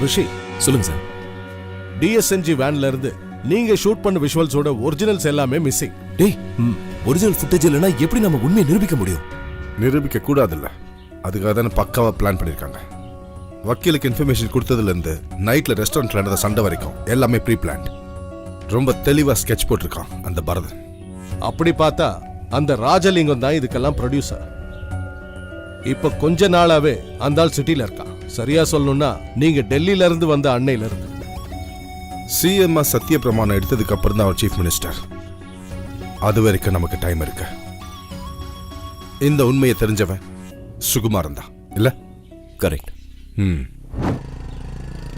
ரிஷி, சொல்லுங்க sir. DSNG வேன்ல இருந்து நீங்க ஷூட் பண்ண விஷுவல்ஸோட ஒரிஜினல்ஸ் எல்லாமே மிஸ்ஸிங். டேய், ஒரிஜினல் ஃபுட்டேஜ் இல்லைன்னா எப்படி நம்ம உண்மையை நிரூபிக்க முடியும்? நிரூபிக்க கூடாதுல்ல, அதுக்காக தானே பக்காவா பிளான் பண்ணிருக்காங்க. வக்கீலுக்கு இன்ஃபர்மேஷன் கொடுத்ததுல இருந்து நைட்ல ரெஸ்டாரண்ட்ல நடந்த சண்டை வரைக்கும் எல்லாமே ப்ரீ பிளான்ட். ரொம்ப தெளிவா ஸ்கெட்ச் போட்டிருக்கான் அந்த பரதன். அப்படி பார்த்தா அந்த ராஜலிங்கம் தான் இதுக்கெல்லாம் ப்ரொடியூசர். இப்ப கொஞ்ச நாளாவே அந்த ஆள் சிட்டில இருக்கான். சரியா சொல்லணும்னா நீங்க டெல்லியில இருந்து வந்த அன்னையில இருந்து. சிஎம் சத்திய பிரமாணம் எடுத்ததுக்கு அப்புறம் தான் அவர் சீஃப் மினிஸ்டர். அது வரைக்கும் நமக்கு டைம் இருக்கு. இந்த உண்மையை தெரிஞ்சவன் சுகுமாரன் தான் இல்ல? கரெக்ட்.